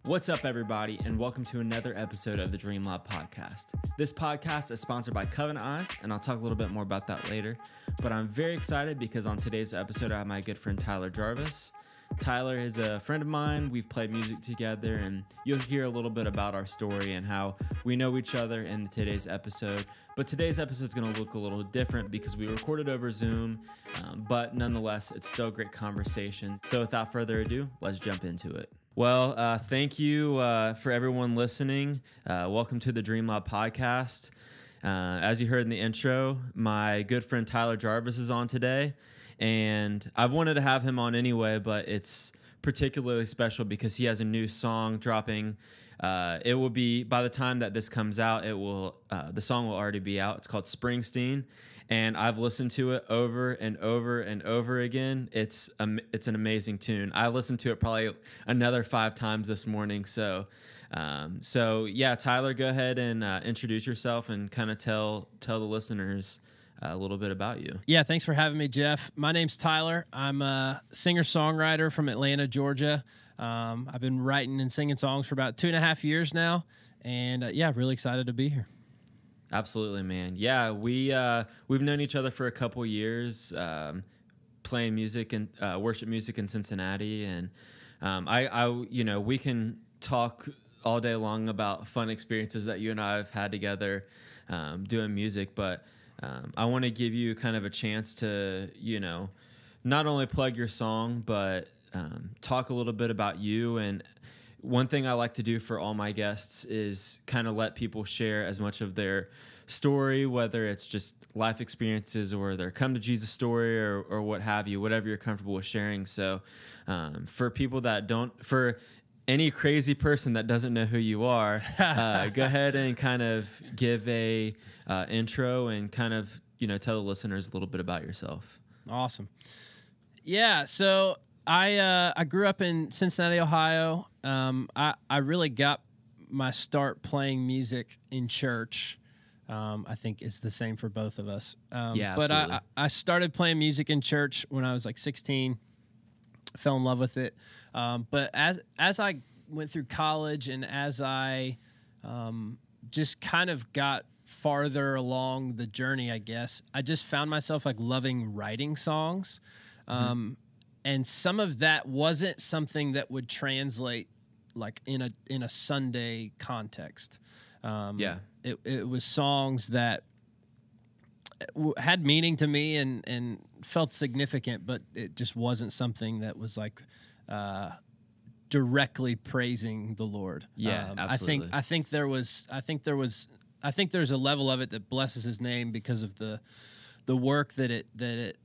What's up, everybody, and welcome to another episode of the Dream Lab podcast. This podcast is sponsored by Covenant Eyes, and I'll talk a little bit more about that later. But I'm very excited because on today's episode, I have my good friend Tyler Jarvis. Tyler is a friend of mine. We've played music together, and you'll hear a little bit about our story and how we know each other in today's episode. But today's episode is going to look a little different because we recorded over Zoom, but nonetheless, it's still a great conversation. So without further ado, let's jump into it. Well, thank you for everyone listening. Welcome to the Dream Lab podcast. As you heard in the intro, my good friend Tyler Jarvis is on today, and I've wanted to have him on anyway, but it's particularly special because he has a new song dropping. It will be, by the time that this comes out, the song will already be out. It's called Springsteen, and I've listened to it over and over and over again. It's an amazing tune. I listened to it probably another 5 times this morning. So yeah, Tyler, go ahead and introduce yourself and kind of tell the listeners a little bit about you. Yeah, thanks for having me, Jeff. My name's Tyler. I'm a singer-songwriter from Atlanta, Georgia. I've been writing and singing songs for about 2.5 years now, and really excited to be here. Absolutely, man. Yeah, we've known each other for a couple years, playing music and worship music in Cincinnati, and we can talk all day long about fun experiences that you and I have had together doing music, but I want to give you kind of a chance to, not only plug your song, but talk a little bit about you. And one thing I like to do for all my guests is kind of let people share as much of their story, whether it's just life experiences or their come to Jesus story or what have you, whatever you're comfortable with sharing. So for people that for any crazy person that doesn't know who you are, go ahead and kind of give a intro and kind of, tell the listeners a little bit about yourself. Awesome. Yeah, so I grew up in Cincinnati, Ohio. I really got my start playing music in church. I think it's the same for both of us. Yeah, but absolutely. I started playing music in church when I was like 16. Fell in love with it. But as I went through college and as I just kind of got farther along the journey, I guess, I just found myself like loving writing songs. And some of that wasn't something that would translate like in a Sunday context. It was songs that had meaning to me and felt significant, but it just wasn't something that was like directly praising the Lord. Yeah, absolutely. I think there's a level of it that blesses His name because of the work that it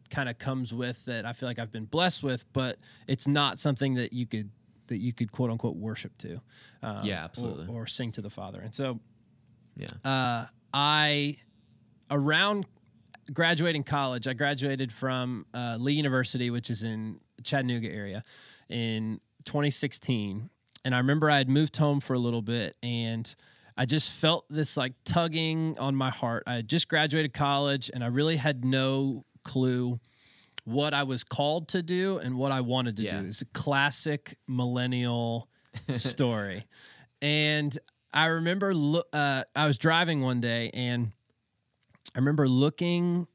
kind of comes with, that I feel like I've been blessed with, but it's not something that you could quote unquote worship to. Yeah, absolutely. Or sing to the Father. And so, yeah. Around graduating college, I graduated from Lee University, which is in Chattanooga area, in 2016. And I remember I had moved home for a little bit, and I just felt this like tugging on my heart. I had just graduated college, and I really had no clue what I was called to do and what I wanted to do. It's a classic millennial story. And I remember I was driving one day, and I remember looking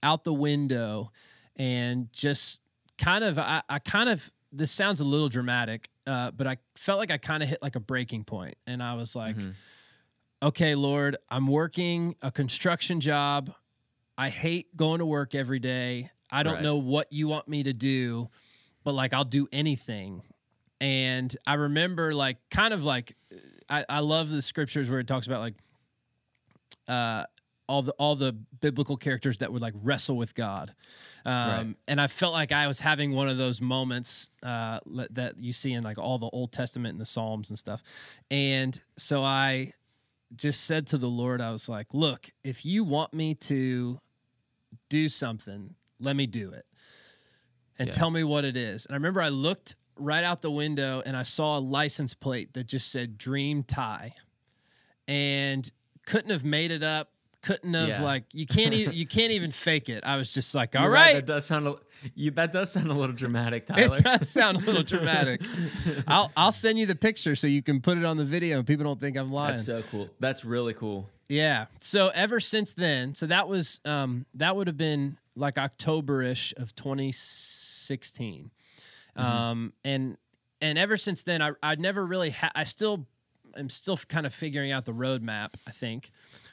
out the window and just kind of, this sounds a little dramatic, but I felt like I kind of hit like a breaking point. And I was like, okay, Lord, I'm working a construction job. I hate going to work every day. I don't know what you want me to do, but like, I'll do anything. And I remember like, kind of like, I love the scriptures where it talks about like, all the biblical characters that would like wrestle with God. And I felt like I was having one of those moments that you see in like all the Old Testament and the Psalms and stuff. And so I just said to the Lord, I was like, look, if you want me to do something, let me do it. And tell me what it is. And I remember I looked right out the window and I saw a license plate that just said Dream Ty. And couldn't have made it up. couldn't have Yeah. like you can't even fake it. I was just like, all You're right. That does sound a little dramatic, Tyler. It does sound a little dramatic. I'll send you the picture so you can put it on the video and people don't think I'm lying. That's so cool. That's really cool. Yeah. So ever since then, so that was that would have been like October-ish of 2016. And ever since then, I never really I'm still kind of figuring out the roadmap, I think.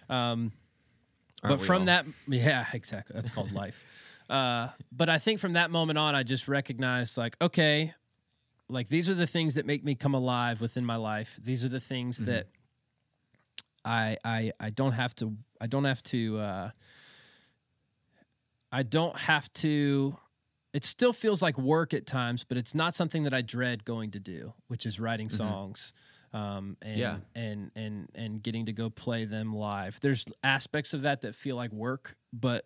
But from that, yeah, exactly. That's called life. But I think from that moment on, I just recognized like, okay, like these are the things that make me come alive within my life. These are the things that I don't have to. It still feels like work at times, but it's not something that I dread going to do, which is writing songs. And getting to go play them live. There's aspects of that feel like work, but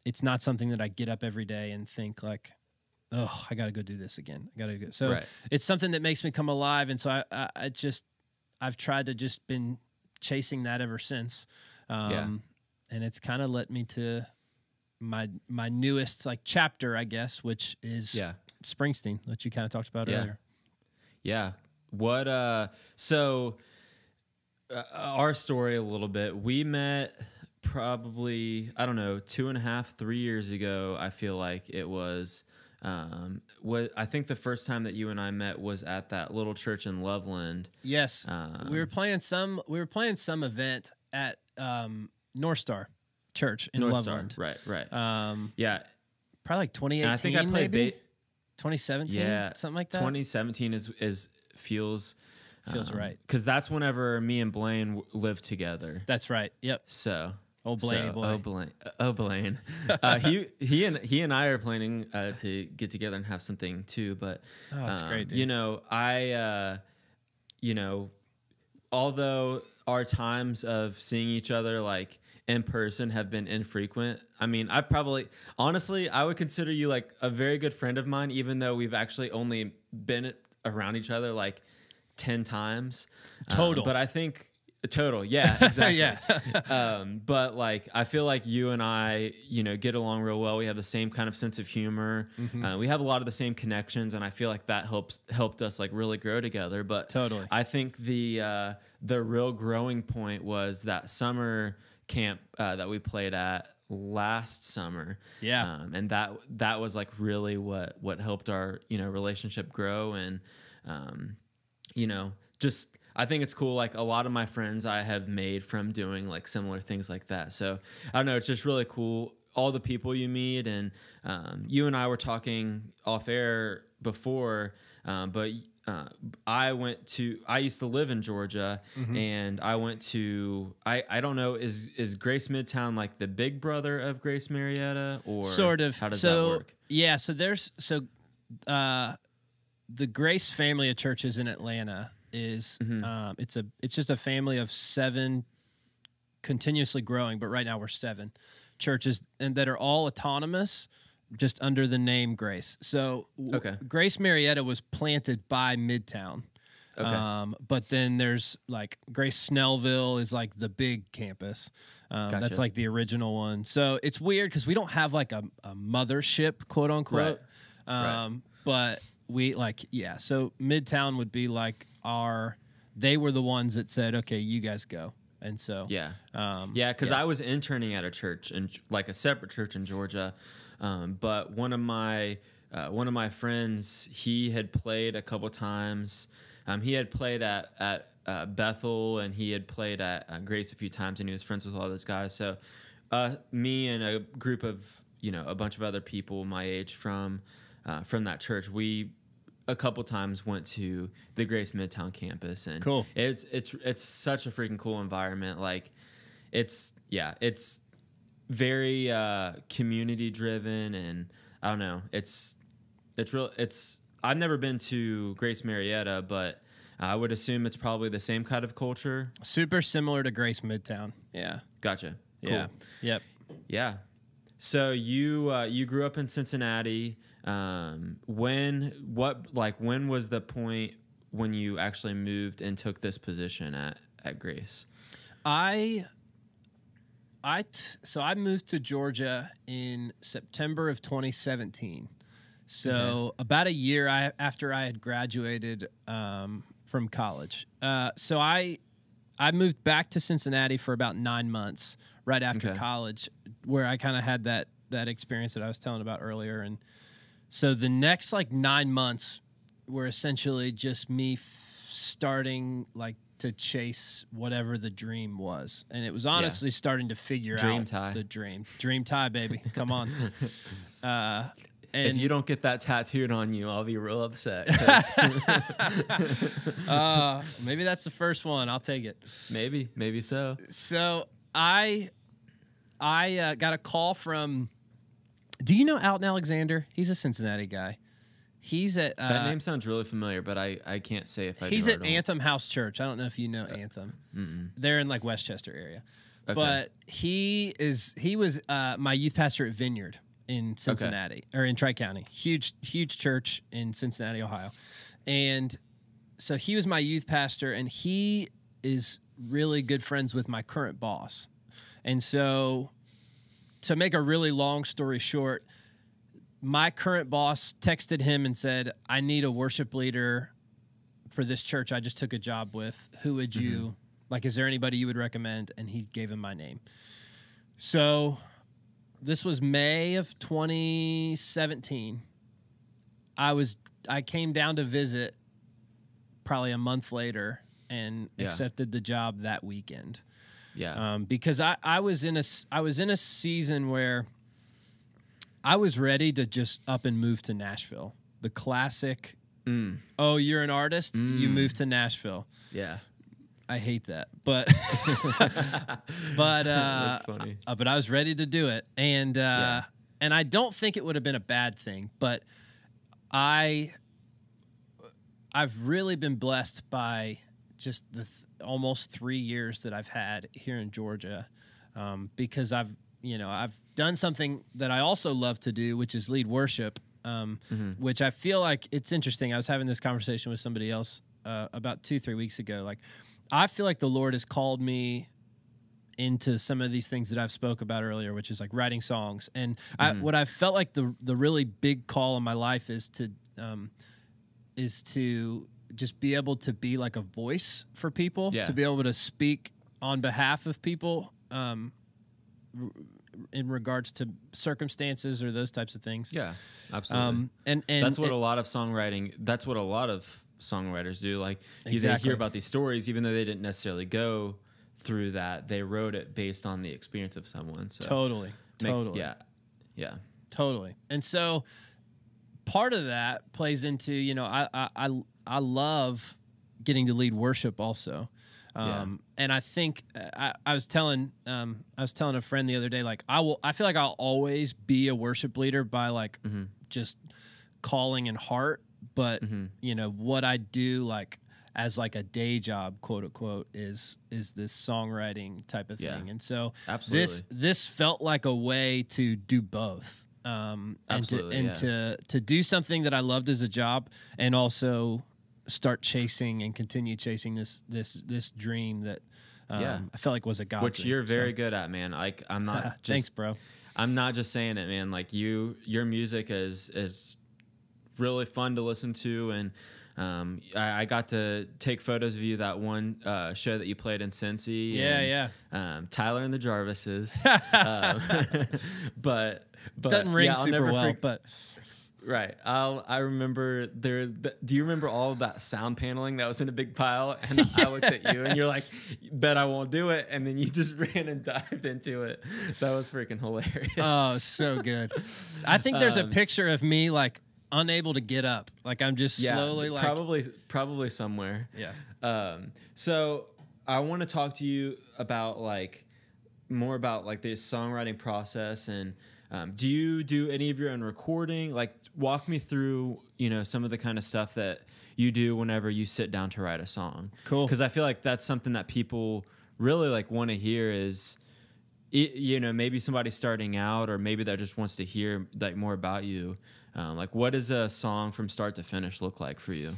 it's not something that I get up every day and think like, oh, I got to go do this again. I got to go. So it's something that makes me come alive. And so I've tried to just been chasing that ever since. And it's kind of led me to my newest like chapter, I guess, which is Springsteen, that you kind of talked about earlier. Yeah. What so our story a little bit. We met probably, I don't know, 2.5, 3 years ago. I feel like it was. I think the first time that you and I met was at that little church in Loveland. Yes, we were playing some event at North Star Church in Loveland. Right. Probably like 2018. And I think I played 2017, something like that. 2017 feels right, because that's whenever me and Blaine lived together. That's right. Yep. So Blaine. Blaine. He and I are planning to get together and have something too. But that's great, dude. You know, although our times of seeing each other like in person have been infrequent. I mean, honestly, I would consider you like a very good friend of mine, even though we've actually only been around each other like 10 times total. But I think total, yeah, exactly. Yeah. But like I feel like you and I, get along real well. We have the same kind of sense of humor. We have a lot of the same connections, and I feel like that helped us like really grow together. But totally, I think the real growing point was that summer camp that we played at last summer. Yeah. And that was like really what helped our, relationship grow. And, just, I think it's cool. Like a lot of my friends I have made from doing like similar things like that. So I don't know. It's just really cool. All the people you meet, and you and I were talking off air before, but I used to live in Georgia, and I went to, I don't know, is Grace Midtown like the big brother of Grace Marietta, or sort of? How does that work? Yeah, the Grace family of churches in Atlanta is it's just a family of 7 continuously growing, but right now we're 7 churches, and that are all autonomous, just under the name Grace. So Grace Marietta was planted by Midtown. Okay. But then there's like Grace Snellville is like the big campus. Gotcha. That's like the original one. So it's weird because we don't have like a mothership, quote unquote. Right. But we so Midtown would be like they were the ones that said, okay, you guys go. And so, because I was interning at a church, and like a separate church in Georgia. But one of my friends, he had played a couple times. He had played at Bethel, and he had played at Grace a few times, and he was friends with all those guys. So me and a group of, a bunch of other people my age from that church, we a couple times went to the Grace Midtown campus, and cool. It's such a freaking cool environment. Like it's very community driven, and I don't know. It's real. I've never been to Grace Marietta, but I would assume it's probably the same kind of culture. Super similar to Grace Midtown. Yeah. Gotcha. Cool. Yeah. Yep. Yeah. So you grew up in Cincinnati. When was the point when you actually moved and took this position at Grace? so I moved to Georgia in September of 2017. So about a year after I had graduated from college. So I moved back to Cincinnati for about 9 months right after college, where I kind of had that experience that I was telling about earlier. And so the next like 9 months were essentially just me starting like to chase whatever the dream was. And it was honestly starting to figure out the dream. Dream tie, baby. Come on. And if you don't get that tattooed on you, I'll be real upset. Maybe that's the first one. I'll take it. Maybe so. So I got a call from, do you know Alton Alexander? He's a Cincinnati guy. He's at that name sounds really familiar, but I can't say if I. He's at Anthem House Church. I don't know if you know Anthem. They're in like Westchester area, but he was my youth pastor at Vineyard in Cincinnati or in Tri-County. Huge church in Cincinnati, Ohio, and so he was my youth pastor, and he is really good friends with my current boss, and so to make a really long story short, my current boss texted him and said, I need a worship leader for this church I just took a job with. Who would you, like, is there anybody you would recommend? And he gave him my name. So this was May of 2017. I came down to visit probably a month later and accepted the job that weekend. Yeah. Because I was in a season where I was ready to just up and move to Nashville. The classic, oh, you're an artist, you move to Nashville. Yeah. I hate that, but that's funny. But I was ready to do it, and I don't think it would have been a bad thing. But I've really been blessed by just the almost 3 years that I've had here in Georgia, because I've done something that I also love to do, which is lead worship, which I feel like it's interesting. I was having this conversation with somebody else about 2-3 weeks ago. Like, I feel like the Lord has called me into some of these things that I've spoke about earlier, which is like writing songs. And what I felt like the really big call in my life is to just be able to be like a voice for people, to be able to speak on behalf of people, in regards to circumstances or those types of things. Yeah, absolutely. And that's what a lot of songwriters do. Like, you hear about these stories, even though they didn't necessarily go through that, they wrote it based on the experience of someone. So totally. And so part of that plays into, I love getting to lead worship also. And I think I was telling a friend the other day, like, I feel like I'll always be a worship leader by like just calling and heart, but what I do like as like a day job, quote unquote, is this songwriting type of thing. And so this felt like a way to do both. And to do something that I loved as a job, and also start chasing and continue chasing this dream that I felt like was a God, which you're very good at, man. Like, I'm not just, thanks, bro. I'm not just saying it, man. Like, your music is really fun to listen to, and I got to take photos of you that one show that you played in Cincy. Tyler and the Jarvises. but doesn't ring super well, but. Right. I remember do you remember all of that sound paneling that was in a big pile? And I looked at you and you're like, bet I won't do it. And then you just ran and dived into it. That was freaking hilarious. Oh, so good. I think there's a picture of me like unable to get up. Like, I'm just slowly like. Probably somewhere. Yeah. So I want to talk to you about more about the songwriting process, and do you do any of your own recording? Like, walk me through, some of the kind of stuff that you do whenever you sit down to write a song. Cool. Because I feel like that's something that people really want to hear is, maybe somebody starting out, or maybe that just wants to hear more about you. What does a song from start to finish look like for you?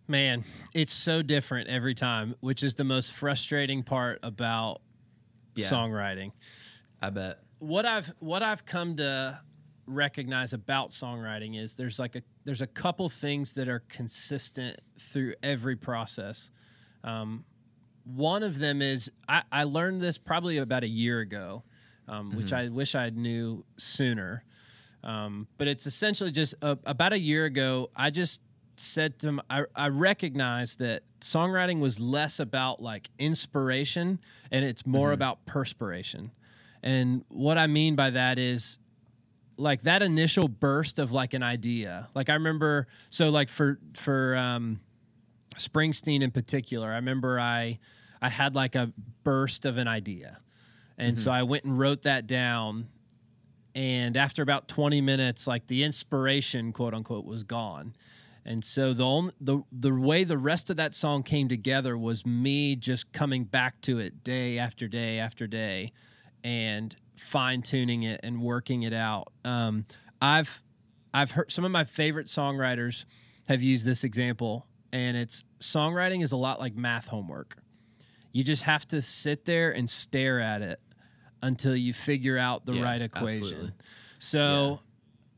Man, it's so different every time, which is the most frustrating part about songwriting. I bet. What I've come to recognize about songwriting is there's a couple things that are consistent through every process. One of them is I learned this probably about a year ago, which I wish I knew sooner. But it's essentially just about a year ago, I just said to him, I recognized that songwriting was less about like inspiration and it's more about perspiration. And what I mean by that is like that initial burst of like an idea. Like I remember, so like for Springsteen in particular, I remember I had like a burst of an idea. And so I went and wrote that down. And after about 20 minutes, like the inspiration, quote unquote, was gone. And so the way the rest of that song came together was me just coming back to it day after day after day and fine tuning it and working it out. I've heard some of my favorite songwriters have used this example, and it's songwriting is a lot like math homework. You just have to sit there and stare at it until you figure out the right equation. Absolutely. So,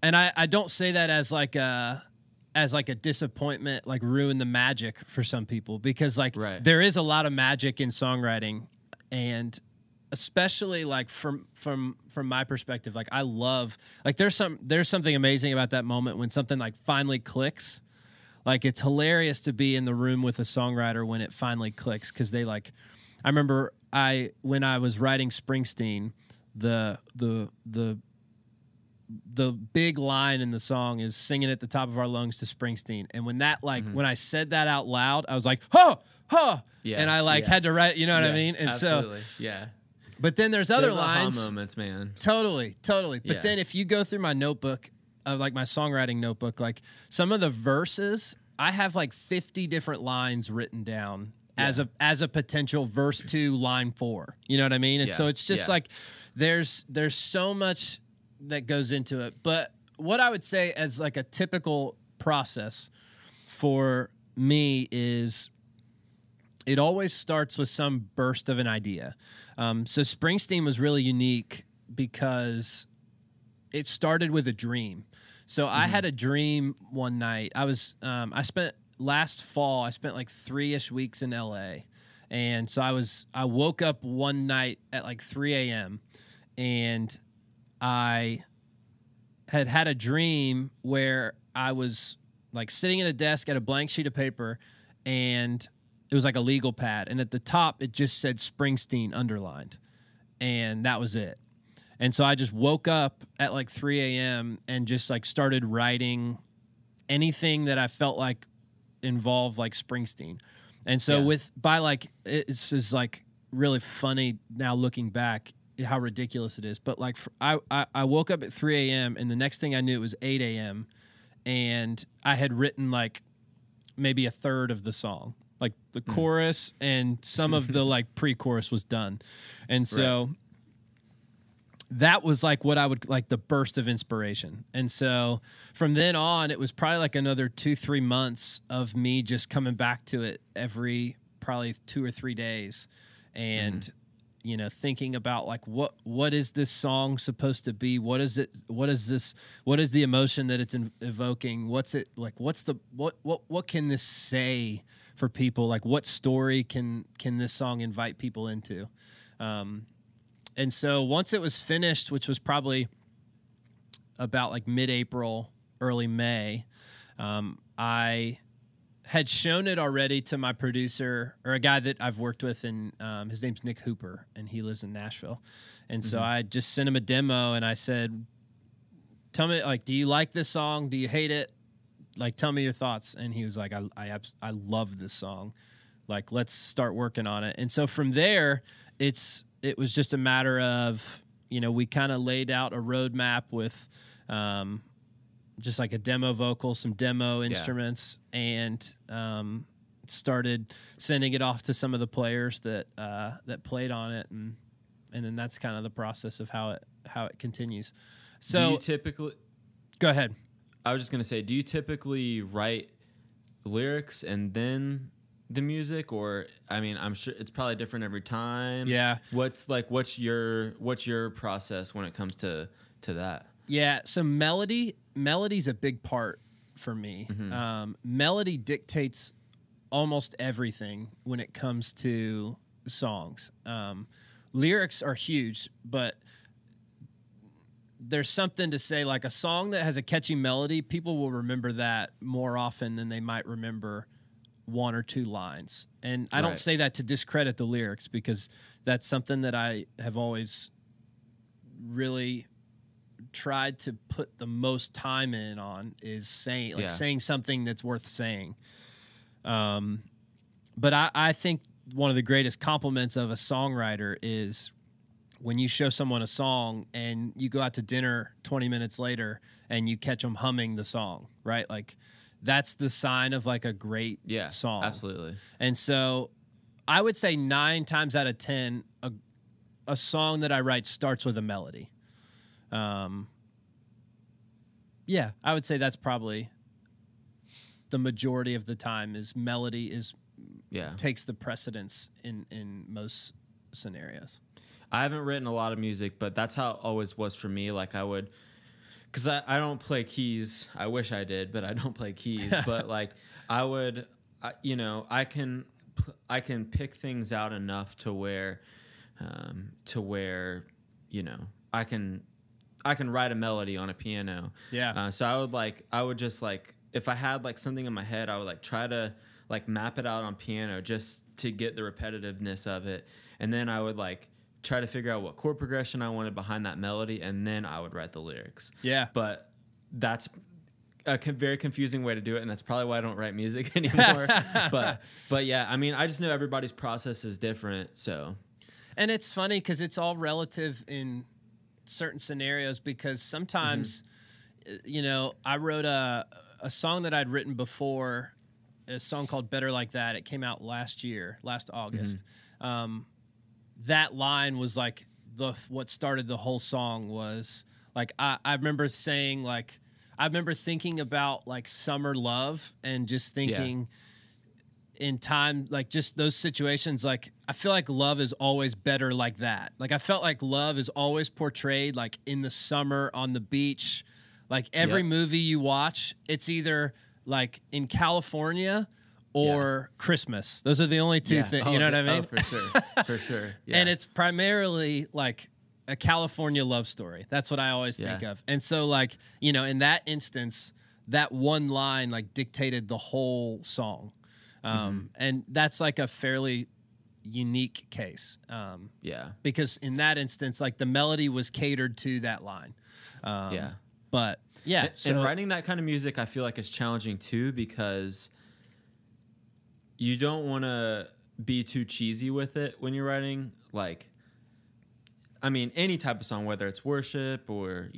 and I don't say that as like a disappointment, like ruin the magic for some people, because like there is a lot of magic in songwriting, and especially like from my perspective, like I love, like there's something amazing about that moment when something like finally clicks. Like it's hilarious to be in the room with a songwriter when it finally clicks, because they like, I remember when I was writing Springsteen, the big line in the song is singing at the top of our lungs to Springsteen. And when that when I said that out loud, I was like, huh, and I had to write, you know what I mean? And absolutely. But then there's other lines. Aha moments, man. Totally. But then if you go through my notebook, like my songwriting notebook, like some of the verses, I have like 50 different lines written down as a potential verse 2, line 4. You know what I mean? And so it's just like there's so much that goes into it. But what I would say as like a typical process for me is it always starts with some burst of an idea. So Springsteen was really unique because it started with a dream. So I had a dream one night. Last fall, I spent like 3-ish weeks in LA. And so I woke up one night at like 3 a.m. and I had a dream where I was like sitting at a desk at a blank sheet of paper, and it was like a legal pad. And at the top, it just said Springsteen underlined. And that was it. And so I just woke up at like 3 a.m. and just like started writing anything that I felt like involved like Springsteen. And so it's just like really funny now looking back how ridiculous it is. But like I woke up at 3 a.m. and the next thing I knew it was 8 a.m. and I had written like maybe a third of the song. Like the chorus and some of the like pre-chorus was done. And so that was like what I would like the burst of inspiration. And so from then on, it was probably like another 2-3 months of me just coming back to it every probably 2 or 3 days. And, you know, thinking about like, what is this song supposed to be? What is it? What is this? What is the emotion that it's evoking? What's it like? What can this say for people? Like what story can this song invite people into? And so once it was finished, which was probably about like mid-April, early May, I had shown it already to my producer, or a guy that I've worked with, and his name's Nick Hooper, and he lives in Nashville. And so I just sent him a demo, and I said, tell me, like, do you like this song? Do you hate it? Like, tell me your thoughts. And he was like, I love this song. Like, let's start working on it. And so from there, it was just a matter of, you know, we kind of laid out a roadmap with just like a demo vocal, some demo instruments, and started sending it off to some of the players that played on it, and then that's kind of the process of how it continues. So do you typically go ahead. I was just gonna say, do you typically write lyrics and then the music, or I mean, I'm sure it's probably different every time. Yeah. What's your process when it comes to that? Yeah. So melody's a big part for me. Melody dictates almost everything when it comes to songs. Lyrics are huge, but there's something to say, like a song that has a catchy melody, people will remember that more often than they might remember one or two lines. And I don't say that to discredit the lyrics, because that's something that I have always really tried to put the most time in on, is saying something that's worth saying. But I think one of the greatest compliments of a songwriter is when you show someone a song and you go out to dinner 20 minutes later and you catch them humming the song, right? Like, that's the sign of like a great song. Absolutely. And so I would say 9 times out of 10, a song that I write starts with a melody. Yeah, I would say that's probably the majority of the time, is melody takes the precedence in most scenarios. I haven't written a lot of music, but that's how it always was for me. Like I would, because I don't play keys. I wish I did, but I don't play keys. But like I would, I can pick things out enough to where I can write a melody on a piano. Yeah. So I would just like, if I had like something in my head, I would like try to like map it out on piano just to get the repetitiveness of it, and then I would like try to figure out what chord progression I wanted behind that melody, and then I would write the lyrics. Yeah. But that's a very confusing way to do it, and that's probably why I don't write music anymore. but yeah, I mean, I just know everybody's process is different, so. And it's funny because it's all relative in certain scenarios, because sometimes, I wrote a song that I'd written before, a song called Better Like That. It came out last August. That line was like what started the whole song. Was like, I remember saying, like, I remember thinking about like summer love, and just thinking in time, like just those situations, like I feel like love is always better like that. Like I felt like love is always portrayed like in the summer on the beach. Like every movie you watch, it's either like in California or Christmas. Those are the only two things. You know what I mean? Oh, for sure. For sure. Yeah. And it's primarily like a California love story. That's what I always think of. And so like, in that instance, that one line like dictated the whole song. And that's like a fairly unique case. Because in that instance, like the melody was catered to that line. But yeah. And writing that kind of music, I feel like it's challenging too, because you don't want to be too cheesy with it when you're writing. Like, I mean, any type of song, whether it's worship or,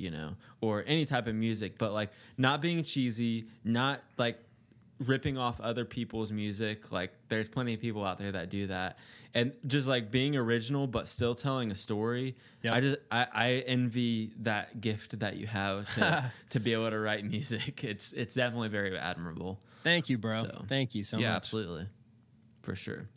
or any type of music, but like not being cheesy, not like ripping off other people's music. Like there's plenty of people out there that do that, and just like being original, but still telling a story. Yep. I envy that gift that you have to be able to write music. It's definitely very admirable. Thank you, bro. Thank you so much. Yeah, absolutely. For sure.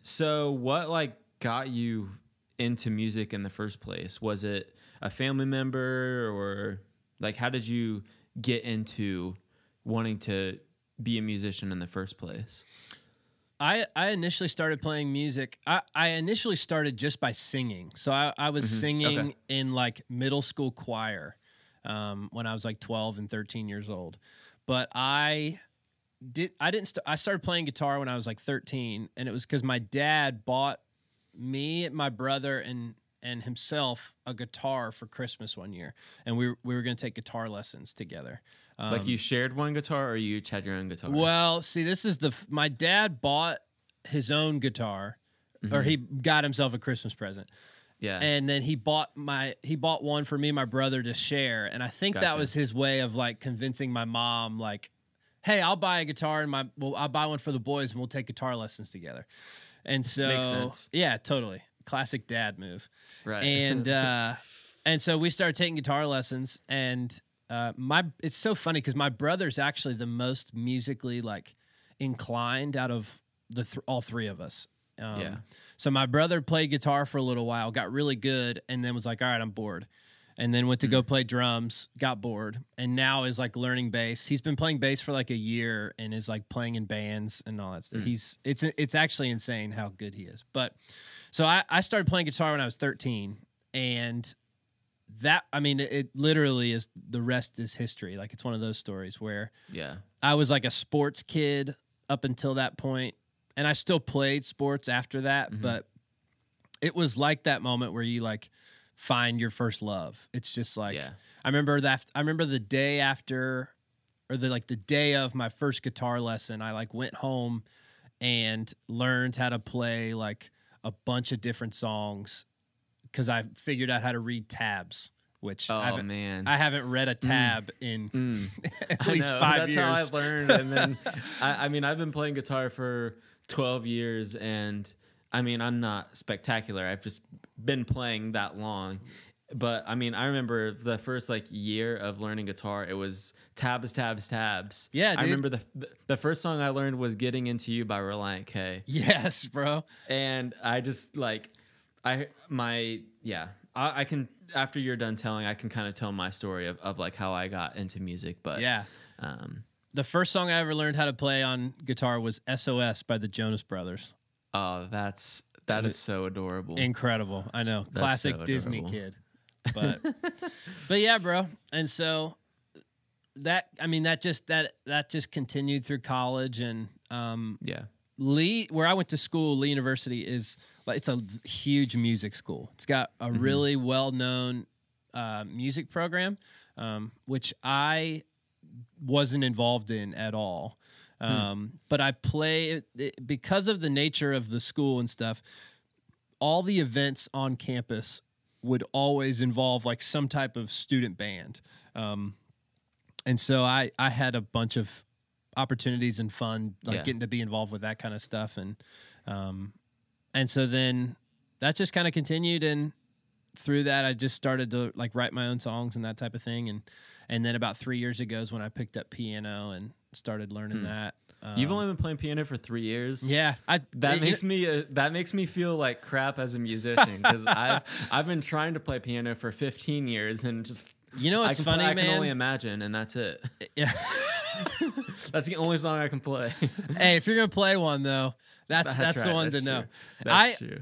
So what like got you into music in the first place? Was it a family member, or like how did you get into wanting to be a musician in the first place? I initially started playing music. I initially started just by singing. So I was singing in like middle school choir when I was like 12 and 13 years old. But I started playing guitar when I was like 13, and it was because my dad bought me, my brother, and himself a guitar for Christmas one year, and we were going to take guitar lessons together. Like you shared one guitar, or you each had your own guitar? Well, see, this is my dad bought his own guitar, or he got himself a Christmas present. Yeah. And then he bought one for me and my brother to share, and I think that was his way of like convincing my mom, like, hey, I'll buy a guitar and I'll buy one for the boys and we'll take guitar lessons together. And so, makes sense. Yeah, totally. Classic dad move. Right. And so we started taking guitar lessons, and it's so funny because my brother's actually the most musically like inclined out of all three of us. Yeah. So my brother played guitar for a little while, got really good, and then was like, all right, I'm bored. And then went to go play drums, got bored, and now is like learning bass. He's been playing bass for like a year and is like playing in bands and all that stuff. It's actually insane how good he is. But so I started playing guitar when I was 13, and that, I mean, it literally is, the rest is history. Like, it's one of those stories where I was like a sports kid up until that point, and I still played sports after that, but it was like that moment where you like find your first love. It's just like, I remember the day after, or the day of my first guitar lesson, I like went home and learned how to play like a bunch of different songs because I figured out how to read tabs, which I haven't read a tab in at least 5 years. That's how I learned. And then, I mean, I've been playing guitar for 12 years, and I mean, I'm not spectacular. I've just been playing that long. But I mean, I remember the first like year of learning guitar, it was tabs. Yeah, dude. I remember the first song I learned was Getting Into You by Reliant K. Yes, bro. And I just like, I can, after you're done telling, I can kind of tell my story of like how I got into music. But the first song I ever learned how to play on guitar was SOS by the Jonas Brothers. Oh, that is so adorable. Incredible. I know. That's Classic so Disney adorable. kid. But but yeah, bro. And so that just continued through college, and Lee, where I went to school, Lee University, is like, it's a huge music school. It's got a really well-known music program, which I wasn't involved in at all. But I play it, because of the nature of the school and stuff, all the events on campus would always involve like some type of student band. And so I had a bunch of opportunities and fun, like getting to be involved with that kind of stuff. And so then that just kind of continued. And through that, I just started to like write my own songs and that type of thing. And then about 3 years ago is when I picked up piano and started learning that. You've only been playing piano for 3 years. Yeah, that makes me feel like crap as a musician, because I've been trying to play piano for 15 years, and just it's funny, man. I can only imagine, and that's it. Yeah, that's the only song I can play. Hey, if you're gonna play one though, that's the one to know. That's true.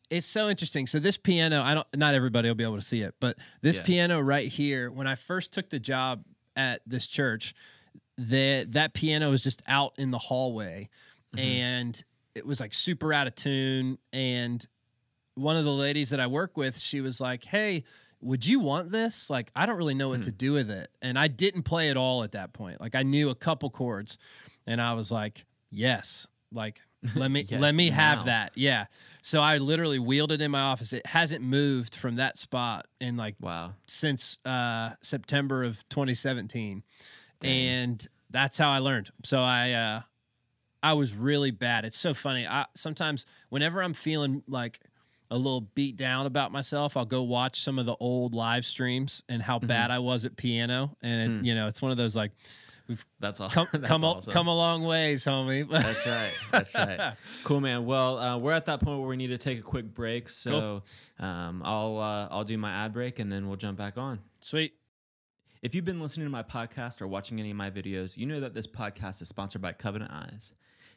It's so interesting. So this piano, not everybody will be able to see it, but this piano right here, when I first took the job at this church, that piano was just out in the hallway, and it was like super out of tune. And one of the ladies that I work with, she was like, "Hey, would you want this? Like, I don't really know what to do with it." And I didn't play at all at that point. Like, I knew a couple chords, and I was like, "Yes, like let me have that." Yeah. So I literally wheeled it in my office. It hasn't moved from that spot in like since September of 2017. Dang. And that's how I learned. So I was really bad. It's so funny. Sometimes whenever I'm feeling like a little beat down about myself, I'll go watch some of the old live streams and how bad I was at piano. And it's one of those like, that's awesome. Come a long ways, homie. That's right. Cool, man. Well, we're at that point where we need to take a quick break. So I'll do my ad break, and then we'll jump back on. Sweet. If you've been listening to my podcast or watching any of my videos, you know that this podcast is sponsored by Covenant Eyes.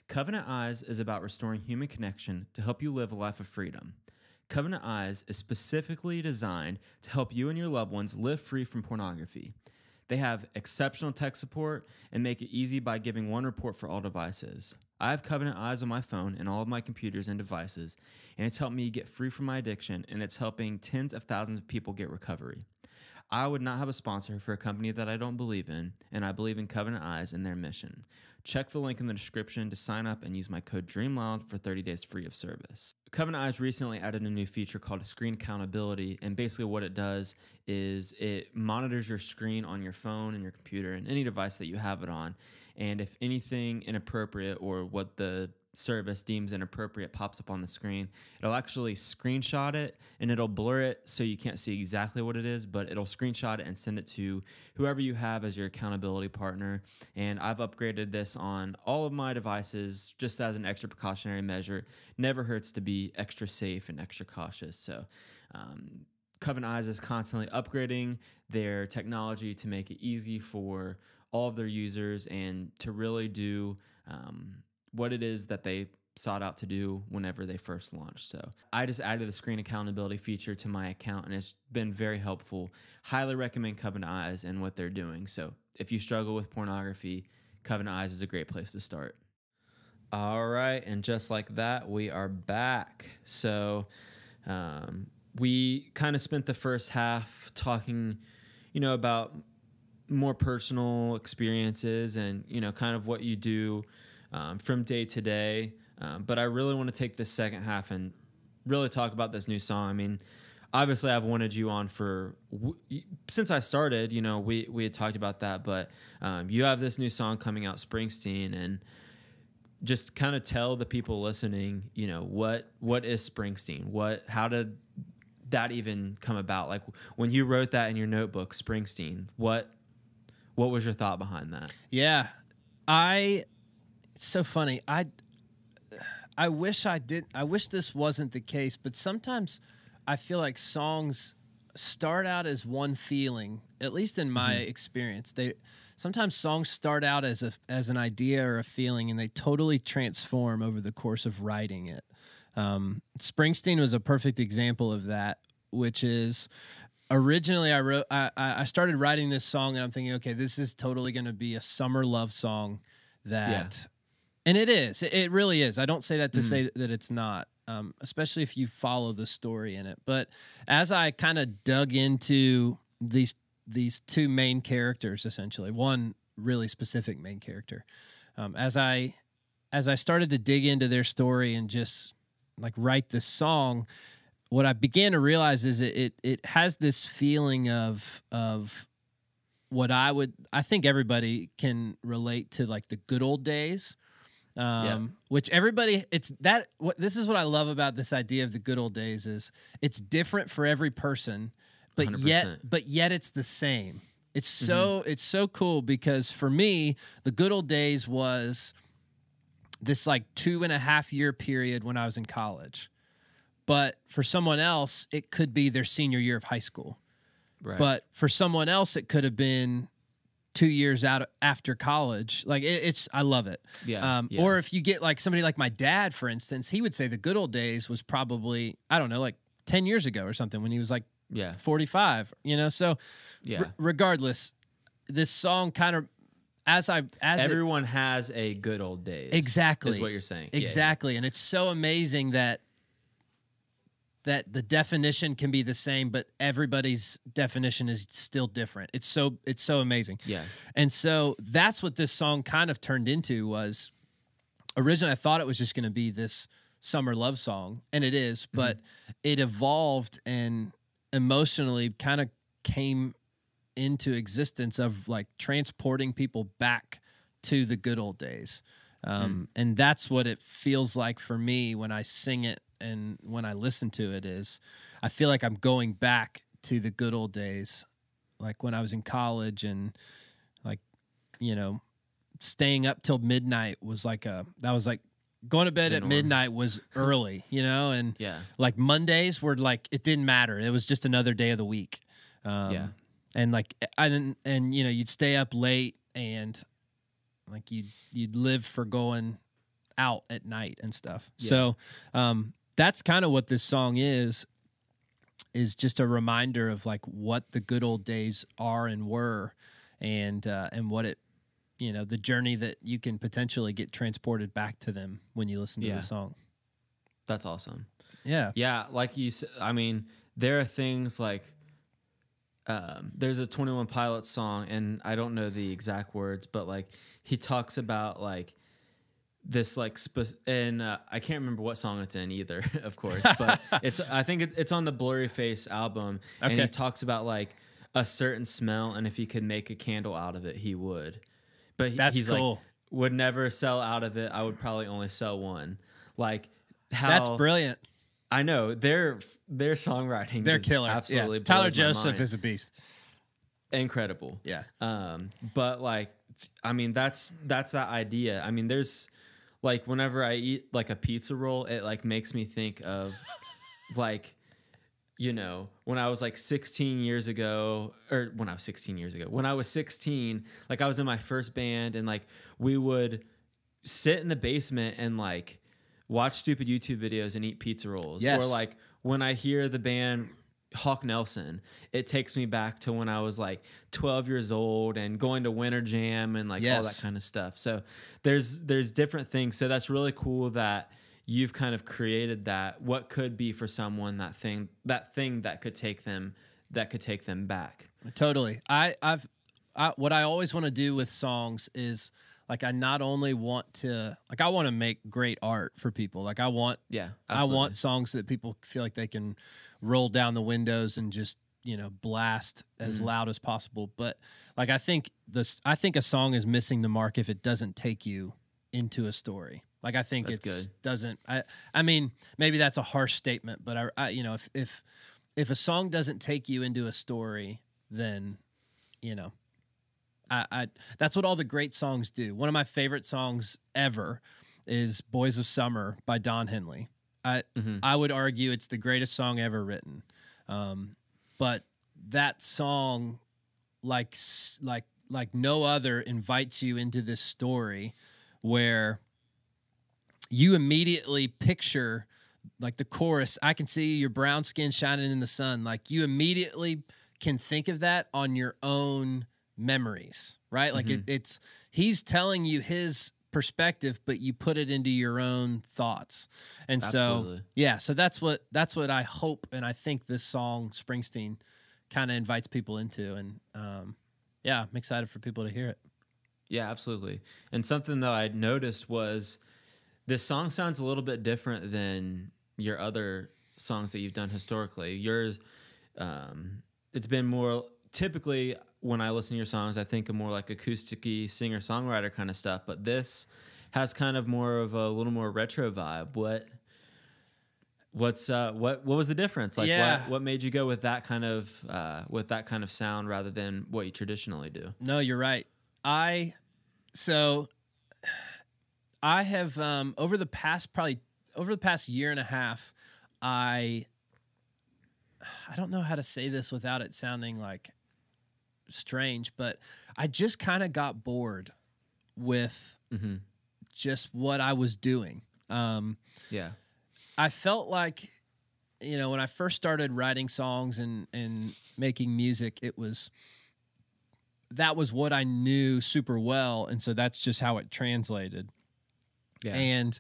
Covenant Eyes is about restoring human connection to help you live a life of freedom. Covenant Eyes is specifically designed to help you and your loved ones live free from pornography. They have exceptional tech support and make it easy by giving one report for all devices. I have Covenant Eyes on my phone and all of my computers and devices, and it's helped me get free from my addiction, and it's helping tens of thousands of people get recovery. I would not have a sponsor for a company that I don't believe in, and I believe in Covenant Eyes and their mission. Check the link in the description to sign up and use my code DREAMLOUD for 30 days free of service. Covenant Eyes recently added a new feature called Screen Accountability, and basically what it does is it monitors your screen on your phone and your computer and any device that you have it on, and if anything inappropriate or what the service deems inappropriate pops up on the screen, it'll actually screenshot it and it'll blur it so you can't see exactly what it is, but it'll screenshot it and send it to whoever you have as your accountability partner. And I've upgraded this on all of my devices just as an extra precautionary measure. Never hurts to be extra safe and extra cautious. So Covenant Eyes is constantly upgrading their technology to make it easy for all of their users and to really do what it is that they sought out to do whenever they first launched. So I just added the screen accountability feature to my account, and it's been very helpful. Highly recommend Covenant Eyes and what they're doing. So if you struggle with pornography, Covenant Eyes is a great place to start. All right, and just like that, we are back. So we kind of spent the first half talking, about more personal experiences and, kind of what you do from day to day. But I really want to take this second half and really talk about this new song. I mean, obviously I've wanted you on since I started, we had talked about that, but you have this new song coming out, Springsteen, and just kind of tell the people listening, what is Springsteen? How did that even come about? Like when you wrote that in your notebook, Springsteen, what was your thought behind that? Yeah, it's so funny. I wish this wasn't the case, but sometimes I feel like songs start out as one feeling, at least in my experience. Sometimes songs start out as an idea or a feeling, and they totally transform over the course of writing it. Springsteen was a perfect example of that, which is originally I started writing this song, and I'm thinking, okay, this is totally going to be a summer love song and it is. It really is. I don't say that to say that it's not, especially if you follow the story in it. But as I kind of dug into these two main characters, essentially, one really specific main character, as I started to dig into their story and just like write this song, what I began to realize is it has this feeling of what I think everybody can relate to, like the good old days. Which everybody, this is what I love about this idea of the good old days is it's different for every person, but 100%. yet it's the same. It's so cool because for me, the good old days was this like 2.5 year period when I was in college. But for someone else, it could be their senior year of high school. Right. But for someone else, it could have been 2 years out after college. Like I love it. Yeah. Or if you get like somebody like my dad, for instance, he would say the good old days was probably, I don't know, like 10 years ago or something when he was like 45, So regardless, this song kind of, everyone has a good old days. Exactly. Is what you're saying. Exactly. Yeah. And it's so amazing that the definition can be the same, but everybody's definition is still different. It's so amazing. Yeah. And so that's what this song kind of turned into. Was originally I thought it was just going to be this summer love song, and it is, but it evolved and emotionally kind of came into existence of like transporting people back to the good old days. And that's what it feels like for me when I sing it. And when I listen to it, I feel like I'm going back to the good old days, like when I was in college and like, staying up till midnight was like going to bed at midnight was early, and like Mondays were like, it didn't matter. It was just another day of the week. And like, you'd stay up late and like you'd live for going out at night and stuff. Yeah. So, that's kind of what this song is just a reminder of like what the good old days are and were, and what it, the journey that you can potentially get transported back to them when you listen to the song. That's awesome. Yeah. Yeah. Like you said, I mean, there are things like, there's a 21 Pilots song, and I don't know the exact words, but like he talks about like, this like and I can't remember what song it's in either, of course, but I think it's on the Blurry Face album, and he talks about like a certain smell, and if he could make a candle out of it, he would. But that's he's cool. like, would never sell out of it. I would probably only sell one. Like how That's brilliant. I know their songwriting. They're just killer. Absolutely. Yeah. Tyler blows my Joseph mind. is a beast. Incredible. Yeah. But like, I mean, that's that idea. I mean, there's like whenever I eat like a pizza roll, it like makes me think of like, you know, when I was like 16 years ago, or when I was 16 years ago, when I was 16, like I was in my first band and like we would sit in the basement and like watch stupid YouTube videos and eat pizza rolls. Yes. Or like when I hear the band Hawk Nelson, it takes me back to when I was like 12 years old and going to Winter Jam and like all that kind of stuff. So there's different things. So that's really cool that you've kind of created that. What could be for someone that thing that could take them back. Totally. What I always want to do with songs is like I not only want to like I want to make great art for people. Like I want songs that people feel like they can roll down the windows and just, you know, blast as loud as possible. But like I think a song is missing the mark if it doesn't take you into a story. Like I think doesn't. I mean, maybe that's a harsh statement, but I you know, if a song doesn't take you into a story, then, you know, I that's what all the great songs do. One of my favorite songs ever is "Boys of Summer" by Don Henley. I would argue it's the greatest song ever written. But that song, like no other, invites you into this story where you immediately picture like the chorus, "I can see your brown skin shining in the sun." Like you immediately can think of that on your own memories, right? Like it's he's telling you his perspective, but you put it into your own thoughts. And Absolutely. so that's what I hope and I think this song Springsteen kind of invites people into. And I'm excited for people to hear it. Yeah, absolutely. And something that I noticed was this song sounds a little bit different than your other songs that you've done historically. Yours, it's been more typically when I listen to your songs, I think of more like acoustic-y singer-songwriter kind of stuff, but this has kind of more of a little more retro vibe. What was the difference? Like what made you go with that kind of sound rather than what you traditionally do? No, you're right. I have over the past year and a half, I don't know how to say this without it sounding like strange, but I just kind of got bored with just what I was doing. I felt like, you know, when I first started writing songs and making music, that was what I knew super well, and so that's just how it translated. Yeah. And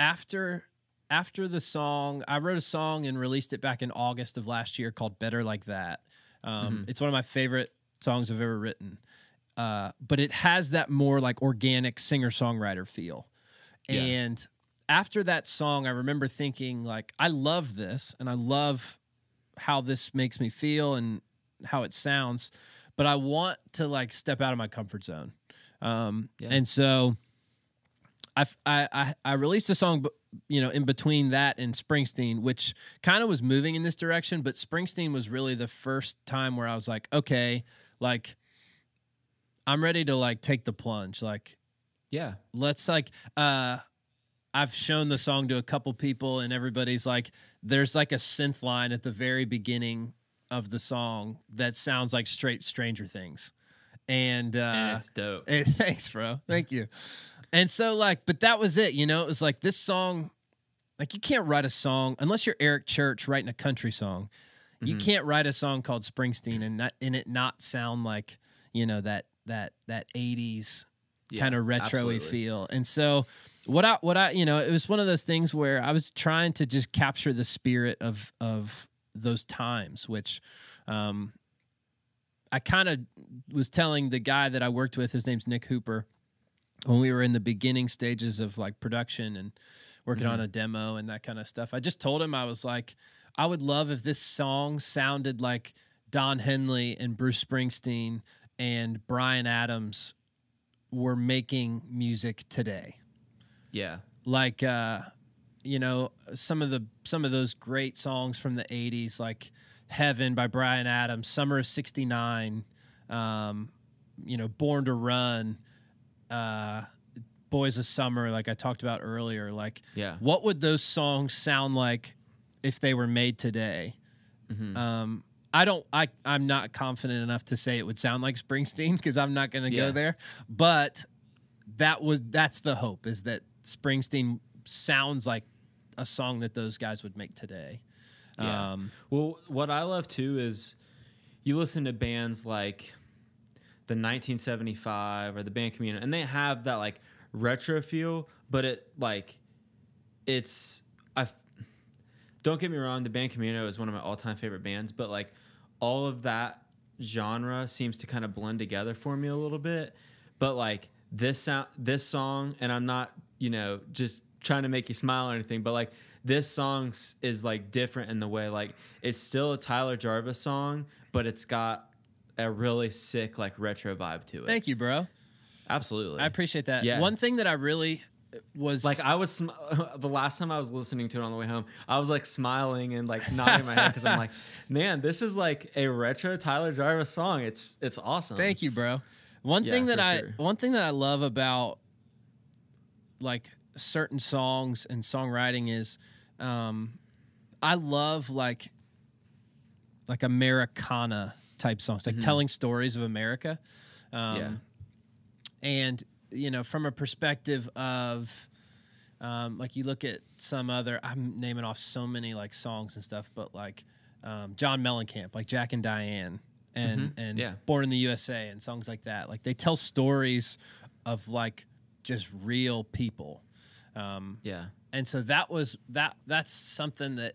after the song, I wrote a song and released it back in August of last year called "Better Like That." It's one of my favorite songs I've ever written, but it has that more like organic singer-songwriter feel. Yeah. And after that song, I remember thinking like, I love this and I love how this makes me feel and how it sounds, but I want to like step out of my comfort zone. And so I released a song, you know, in between that and Springsteen, which kind of was moving in this direction, but Springsteen was really the first time where I was like, okay, like I'm ready to like take the plunge. Like, yeah, let's like, I've shown the song to a couple people and everybody's like, there's like a synth line at the very beginning of the song that sounds like straight Stranger Things. And it's dope. Thanks, bro. Thank you. And so like, but that was it, you know, it was like this song, like you can't write a song unless you're Eric Church writing a country song. You can't write a song called Springsteen and it not sound like, you know, that 80s kind of retro-y feel. And so what I, you know, it was one of those things where I was trying to just capture the spirit of those times, which I kind of was telling the guy that I worked with, his name's Nick Hooper, when we were in the beginning stages of like production and working on a demo and that kind of stuff. I just told him, I was like, I would love if this song sounded like Don Henley and Bruce Springsteen and Bryan Adams were making music today. Yeah. Like you know, some of those great songs from the 80s, like Heaven by Bryan Adams, Summer of '69, you know, Born to Run, Boys of Summer, like I talked about earlier. Like, what would those songs sound like if they were made today? I'm not confident enough to say it would sound like Springsteen, because I'm not going to go there. But that's the hope, is that Springsteen sounds like a song that those guys would make today. Yeah. Well, what I love too is you listen to bands like the 1975 or the band Community, and they have that like retro feel, but don't get me wrong, the band Camino is one of my all-time favorite bands, but like all of that genre seems to kind of blend together for me a little bit. But like this song, and I'm not, you know, just trying to make you smile or anything, but like this song is like different in the way, like it's still a Tyler Jarvis song, but it's got a really sick like retro vibe to it. Thank you, bro. Absolutely. I appreciate that. Yeah. One thing that I really was like, the last time I was listening to it on the way home, I was like smiling and like nodding my head, because I'm like, man, this is like a retro Tyler Jarvis song. It's awesome. Thank you, bro. One thing that I love about like certain songs and songwriting is I love like Americana type songs, like telling stories of America. And, you know, from a perspective of like you look at some other, I'm naming off so many like songs and stuff, but like John Mellencamp, like Jack and Diane and Born in the USA and songs like that. Like they tell stories of like just real people. And so that's something that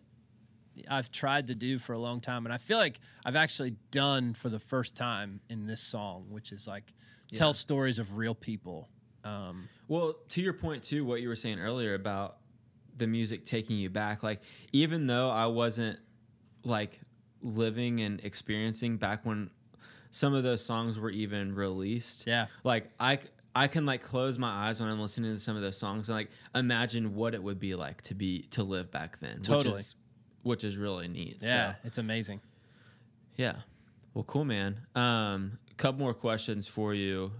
I've tried to do for a long time, and I feel like I've actually done for the first time in this song, which is like tell stories of real people. Well, to your point too, what you were saying earlier about the music taking you back, like even though I wasn't like living and experiencing back when some of those songs were even released, like I can like close my eyes when I'm listening to some of those songs and like imagine what it would be like to live back then. Totally. Which is really neat. Yeah, so, it's amazing. Yeah. Well, cool, man. A couple more questions for you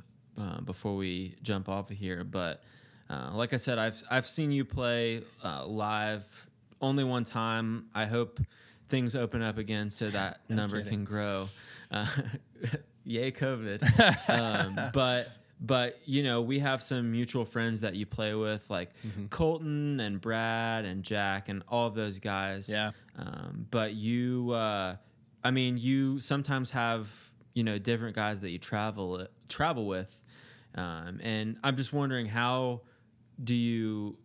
before we jump off of here. But like I said, I've seen you play live only one time. I hope things open up again so that number can grow. Yay, COVID. But you know, we have some mutual friends that you play with, like Colton and Brad and Jack and all of those guys. Yeah. But you, I mean, you sometimes have, you know, different guys that you travel with, and I'm just wondering, how do you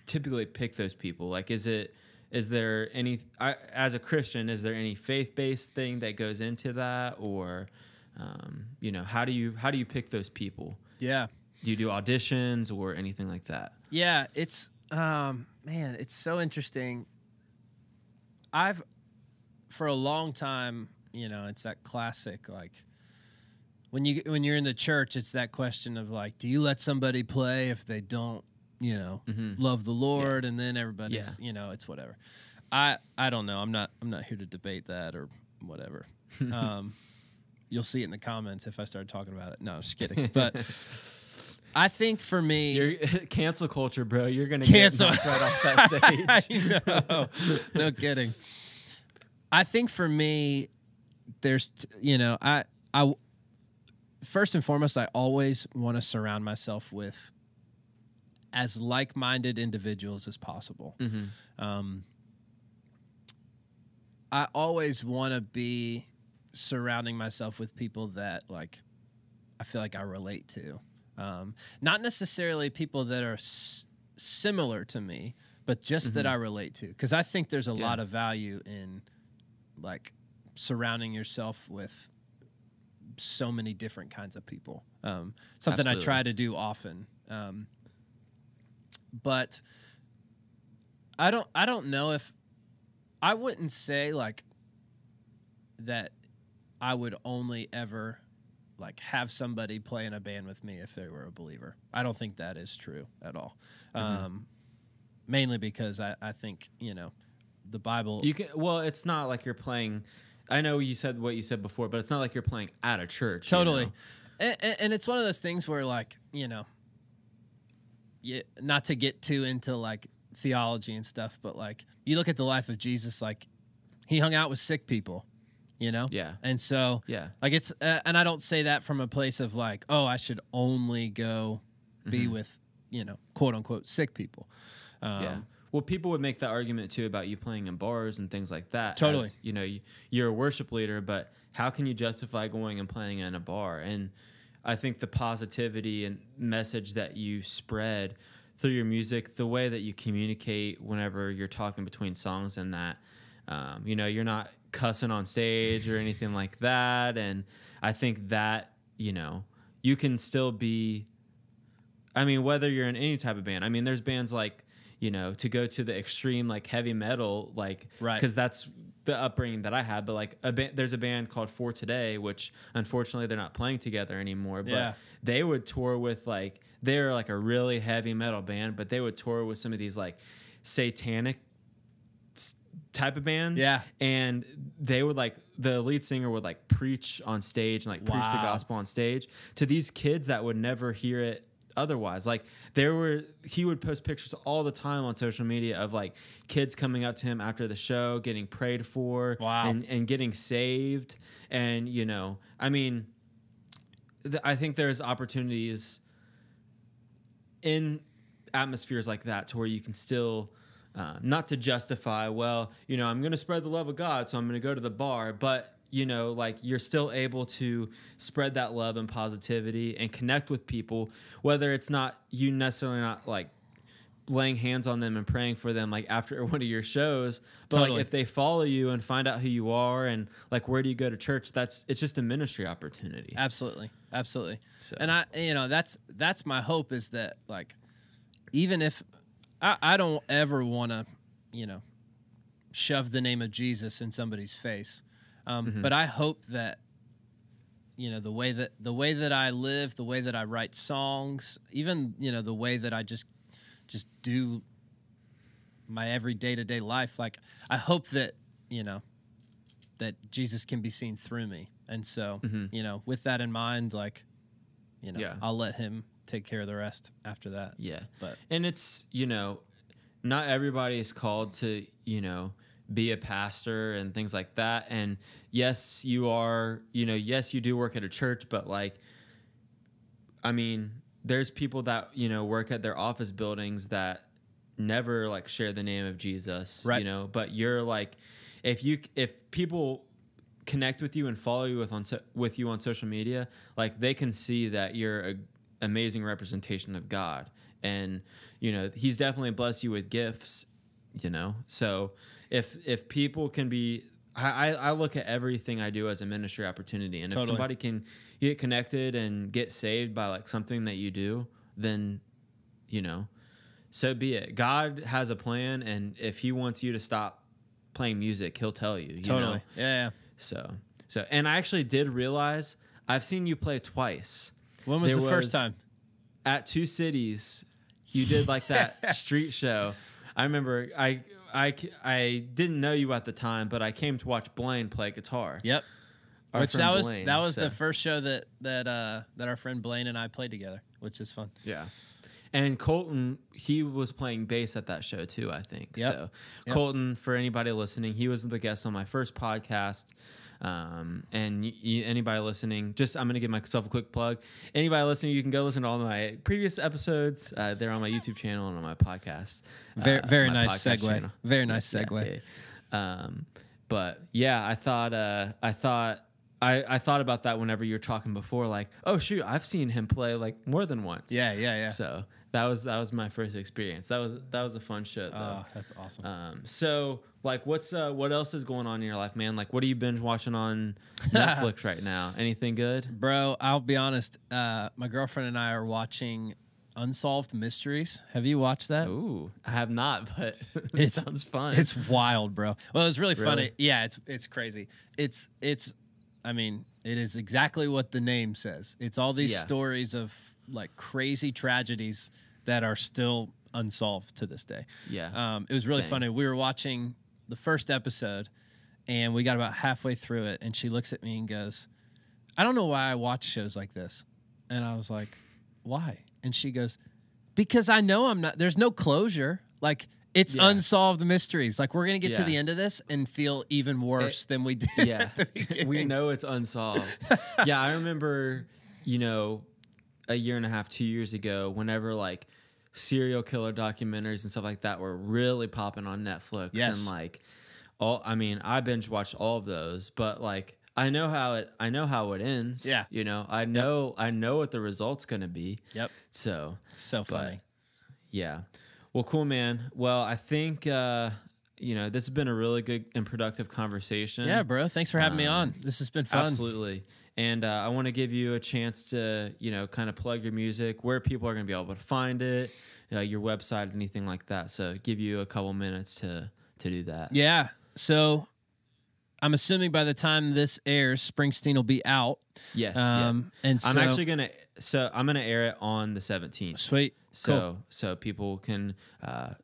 typically pick those people? Like, is there any, as a Christian, is there any faith-based thing that goes into that, or you know, how do you pick those people? Yeah. Do you do auditions or anything like that? Yeah, it's man, it's so interesting. For a long time, you know, it's that classic, like when you're in the church, it's that question of like, do you let somebody play if they don't, you know, love the Lord? And then everybody's, you know, it's whatever. I don't know. I'm not here to debate that or whatever. You'll see it in the comments if I start talking about it. No, I'm just kidding. But I think for me, you're cancel culture, bro. You're gonna cancel right off that stage. I know. No kidding. I think for me, there's, you know, I first and foremost, I always want to surround myself with as like-minded individuals as possible. I always want to be surrounding myself with people that like I feel like I relate to, not necessarily people that are similar to me, but just that I relate to, because I think there's a lot of value in like surrounding yourself with so many different kinds of people. Something Absolutely. I try to do often, but I don't know if I wouldn't say like that I would only ever like have somebody play in a band with me if they were a believer. I don't think that is true at all. Mainly because I think, you know, the Bible. Well, it's not like you're playing. I know you said what you said before, but it's not like you're playing at a church. Totally. You know? And it's one of those things where, like, you know, not to get too into like theology and stuff, but like you look at the life of Jesus, like he hung out with sick people, you know? Yeah. And so, like it's, and I don't say that from a place of like, oh, I should only go be with, you know, quote unquote, sick people. Well, people would make the argument too about you playing in bars and things like that. Totally. As, you know, you're a worship leader, but how can you justify going and playing in a bar? And I think the positivity and message that you spread through your music, the way that you communicate whenever you're talking between songs and that, you know, you're not cussing on stage or anything like that. And I think that, you know, you can still be, I mean, whether you're in any type of band, I mean, there's bands like, you know, to go to the extreme, like heavy metal, like, because that's the upbringing that I had. But like there's a band called For Today, which unfortunately they're not playing together anymore. But they would tour with like, they're like a really heavy metal band, but they would tour with some of these like satanic type of bands. Yeah. And they would like, the lead singer would like preach on stage and like preach the gospel on stage to these kids that would never hear it otherwise. Like he would post pictures all the time on social media of like kids coming up to him after the show, getting prayed for and getting saved. And, you know, I mean, I think there's opportunities in atmospheres like that to where you can still, not to justify, well, you know, I'm going to spread the love of God, so I'm going to go to the bar, but you know, like you're still able to spread that love and positivity and connect with people, whether it's not you necessarily not like laying hands on them and praying for them like after one of your shows, but like if they follow you and find out who you are and like where do you go to church, it's just a ministry opportunity. Absolutely. So. And I, you know, that's my hope is that like, even if I don't ever want to, you know, shove the name of Jesus in somebody's face. But I hope that, you know, the way that I live, the way that I write songs, even, you know, the way that I just do my every day-to-day life, like I hope that, you know, that Jesus can be seen through me. And so, you know, with that in mind, like, you know, I'll let him take care of the rest after that. Yeah. But and it's, you know, not everybody is called to, you know, be a pastor and things like that. And yes, you are, you know, yes, you do work at a church, but like, I mean, there's people that, you know, work at their office buildings that never like share the name of Jesus, you know, but you're like, if people connect with you and follow you with you on social media, like they can see that you're an amazing representation of God. And, you know, he's definitely blessed you with gifts, you know, so if people can be, I look at everything I do as a ministry opportunity, and if somebody can get connected and get saved by like something that you do, then, you know, so be it. God has a plan, and if he wants you to stop playing music, he'll tell you. You know? Yeah. So, and I actually did realize I've seen you play twice. When was the first time? At Two Cities, you did like that street show. I remember I didn't know you at the time, but I came to watch Blaine play guitar. Yep. Which that was the first show that our friend Blaine and I played together, which is fun. Yeah. And Colton, he was playing bass at that show too, I think. Yep. So Colton, for anybody listening, he was the guest on my first podcast. And anybody listening, I'm going to give myself a quick plug. Anybody listening, you can go listen to all my previous episodes. They're on my YouTube channel and on my podcast. Very nice segue. Channel. Very nice segue. Yeah. But yeah, I thought about that whenever you were talking before, like, oh shoot, I've seen him play like more than once. Yeah. So that was my first experience. That was a fun show though. Oh, that's awesome. So like, what else is going on in your life, man? Like, what are you binge watching on Netflix right now? Anything good? Bro, I'll be honest. My girlfriend and I are watching Unsolved Mysteries. Have you watched that? Ooh, I have not, but it sounds fun. It's wild, bro. Well, it's really funny. Yeah, it's crazy. It's I mean, it is exactly what the name says. It's all these stories of like crazy tragedies that are still unsolved to this day. Yeah. It was really funny. We were watching the first episode, and we got about halfway through it, and she looks at me and goes, I don't know why I watch shows like this. And I was like, why? And she goes, because I know I'm not, there's no closure. Like, it's unsolved mysteries. Like, we're going to get to the end of this and feel even worse than we did at the beginning. We know it's unsolved. Yeah, I remember, you know, a year and a half, 2 years ago, whenever, like, serial killer documentaries and stuff like that were really popping on Netflix. Yes. And, like, I binge watched all of those, but, like, I know how it ends. Yeah. You know, I know what the result's going to be. Yep. So. It's so funny. Yeah. Well, cool, man. Well, I think, you know, this has been a really good and productive conversation. Yeah, bro. Thanks for having me on. This has been fun. Absolutely. And I want to give you a chance to, you know, kind of plug your music, where people are going to be able to find it, your website, anything like that. So give you a couple minutes to do that. Yeah. So I'm assuming by the time this airs, Springsteen will be out. Yes. And so, I'm gonna air it on the 17th. Sweet. So people can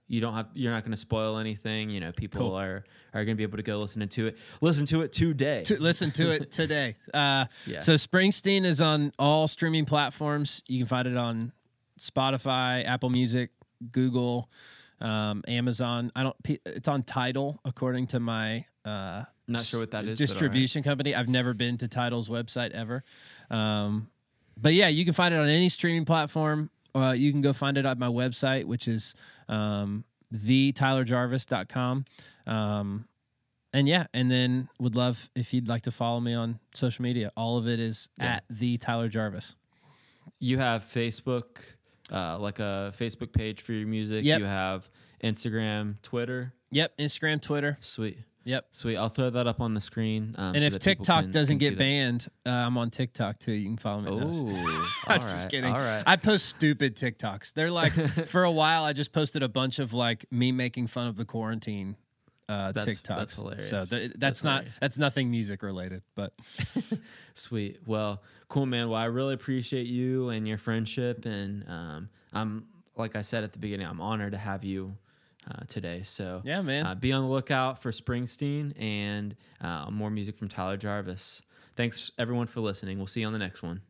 you're not gonna spoil anything. You know, people are gonna be able to go listen to it today. Listen to it today. So Springsteen is on all streaming platforms. You can find it on Spotify, Apple Music, Google, Amazon. It's on Tidal, according to my not sure what that is. Distribution company. I've never been to Tidal's website ever. But yeah, you can find it on any streaming platform. You can go find it at my website, which is thetylerjarvis.com. And yeah, and then would love if you'd like to follow me on social media. All of it is at the Tyler Jarvis. You have Facebook, like a Facebook page for your music. Yep. You have Instagram, Twitter. Yep, Instagram, Twitter. Sweet. Yep. Sweet. I'll throw that up on the screen. And if TikTok doesn't get banned, I'm on TikTok too. You can follow me. I'm just kidding. All right. I post stupid TikToks. They're like, for a while, I just posted a bunch of like me making fun of the quarantine TikToks. That's hilarious. So that's nothing music related, but sweet. Well, cool, man. Well, I really appreciate you and your friendship, and I'm like I said at the beginning, I'm honored to have you today. So yeah, man. Be on the lookout for Springsteen and more music from Tyler Jarvis. Thanks everyone for listening. We'll see you on the next one.